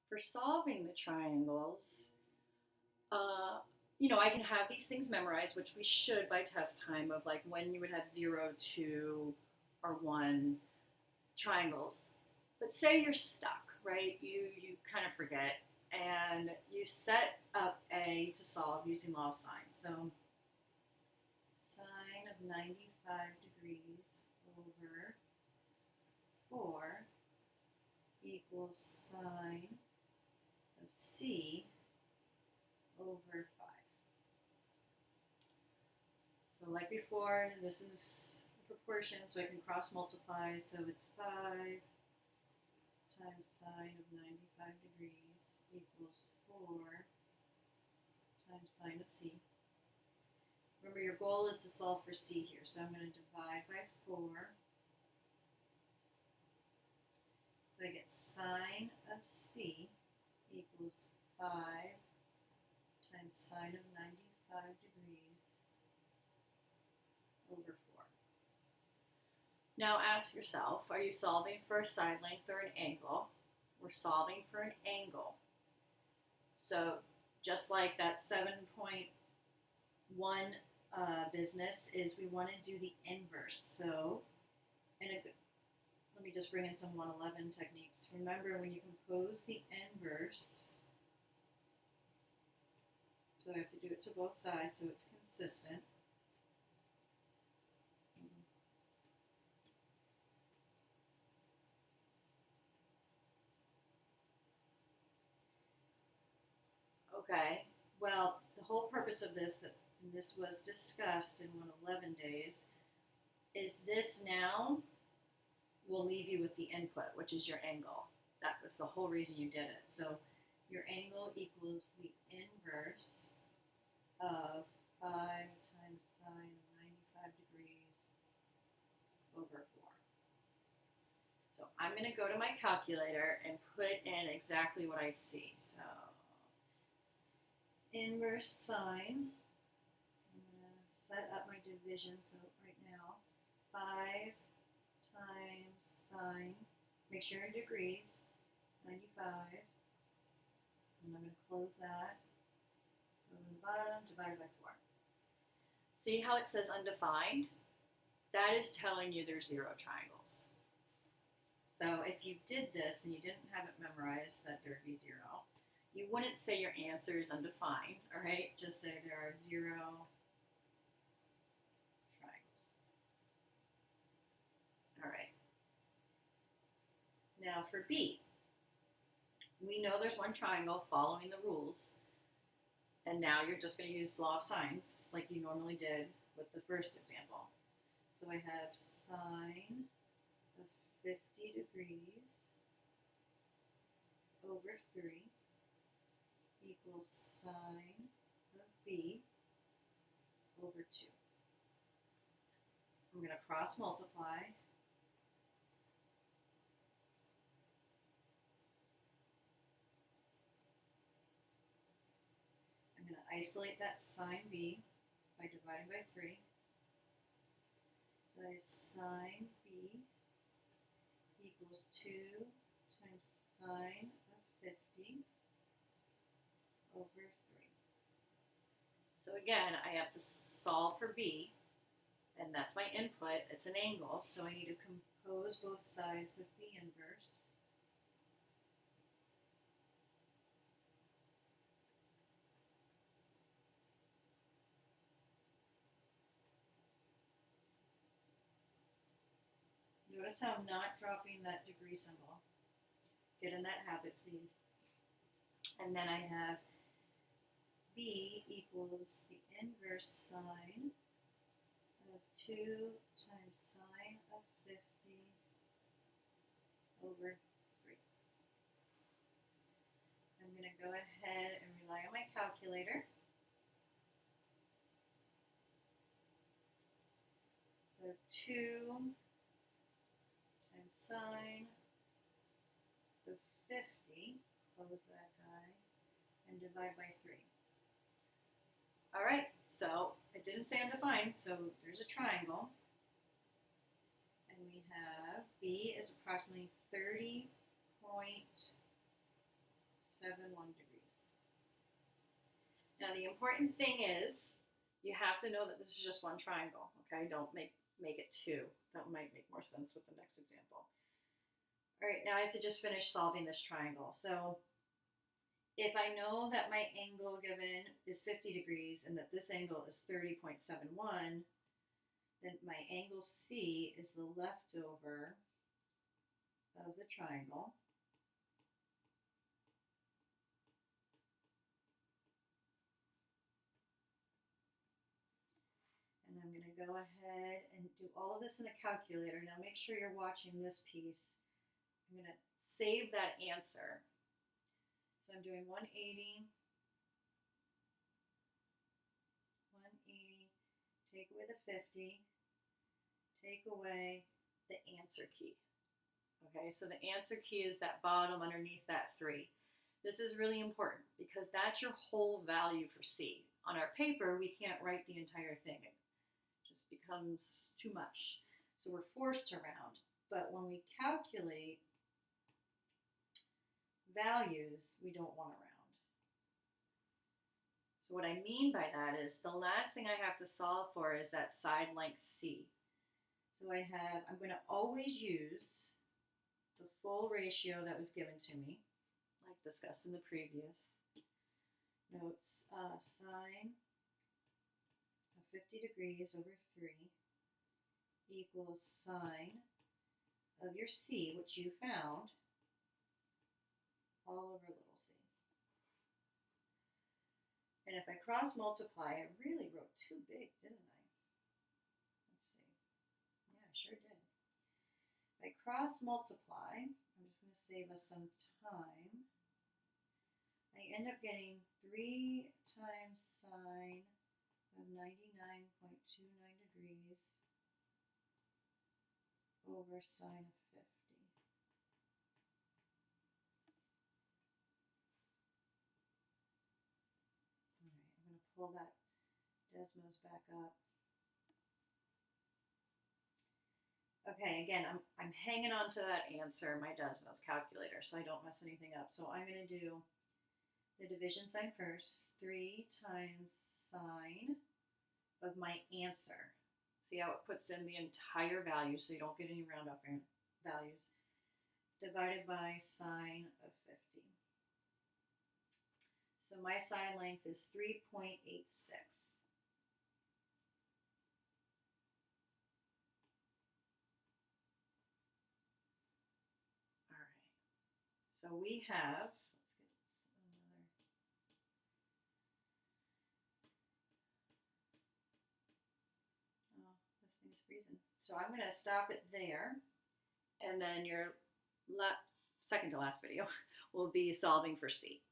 For solving the triangles, uh, I can have these things memorized, which we should by test time of like when you would have 0, 2, or 1 triangles. But say you're stuck, right? You kind of forget, and you set up A to solve using law of sine. So sine of 95 degrees over 4 equals sine of C over 5. So like before, this is proportion, so I can cross multiply. So it's 5 times sine of 95 degrees equals 4 times sine of C. Remember, your goal is to solve for C here, so I'm going to divide by 4. So I get sine of C equals 5 times sine of 95 degrees over 4. Now ask yourself, are you solving for a side length or an angle? We're solving for an angle. So just like that 7.1 business is, we want to do the inverse. So, let me just bring in some 111 techniques. Remember, when you compose the inverse, so I have to do it to both sides so it's consistent. Okay, well, the whole purpose of this, that this was discussed in 111 days, is this now will leave you with the input, which is your angle. That was the whole reason you did it. So your angle equals the inverse of 5 times sine of 95 degrees over 4. So I'm going to go to my calculator and put in exactly what I see. So inverse sine, I'm going to set up my division. So right now, 5 times sine, make sure in degrees, 95, and I'm going to close that, go to the bottom, divided by 4. See how it says undefined? That is telling you there's 0 triangles. So if you did this and you didn't have it memorized that there'd be 0, you wouldn't say your answer is undefined, all right? Just say there are 0 triangles. All right. Now for B, we know there's one triangle following the rules, and now you're just going to use law of sines like you normally did with the first example. So I have sine of 50 degrees over 3 equals sine of B over 2. I'm going to cross multiply. I'm going to isolate that sine B by dividing by 3. So I have sine B equals 2 times sine of 50 over 3. So again, I have to solve for B, and that's my input. It's an angle, so I need to compose both sides with the inverse. Notice how I'm not dropping that degree symbol. Get in that habit, please. And then I have B equals the inverse sine of 2 times sine of 50 over 3. I'm going to go ahead and rely on my calculator. So 2 times sine of 50, close that guy, and divide by 3. All right, so it didn't say undefined, so there's a triangle. And we have B is approximately 30.6 7, 1 degrees. Now the important thing is you have to know that this is just one triangle, okay? Don't make it two. That might make more sense with the next example. All right, now I have to just finish solving this triangle. So if I know that my angle given is 50 degrees and that this angle is 30.71, then my angle C is the leftover of the triangle. And I'm going to go ahead and do all of this in a calculator. Now make sure you're watching this piece. I'm going to save that answer. So I'm doing 180, 180, take away the 50, take away the answer key. Okay, so the answer key is that bottom underneath that 3. This is really important because that's your whole value for C. On our paper, we can't write the entire thing. It just becomes too much. So we're forced to round. But when we calculate values, we don't want to round. So what I mean by that is the last thing I have to solve for is that side length C. So I'm going to always use the full ratio that was given to me, like discussed in the previous notes. Sine of 50 degrees over 3 equals sine of your C, which you found, all over little c. And if I cross multiply, I really wrote too big, didn't I? Let's see. Yeah, I sure did. If I cross multiply, I'm just going to save us some time. I end up getting 3 times sine of 99.29 degrees over sine of 50. All right, I'm going to pull that Desmos back up. Okay, again, I'm hanging on to that answer, my Desmos calculator, so I don't mess anything up. So I'm going to do the division sign first. 3 times sine of my answer. See how it puts in the entire value so you don't get any round off values. Divided by sine of 50. So my side length is 3.86. All right. So we have, let's get another. Oh, this thing's freezing. So I'm going to stop it there. And then your second to last video will be solving for C.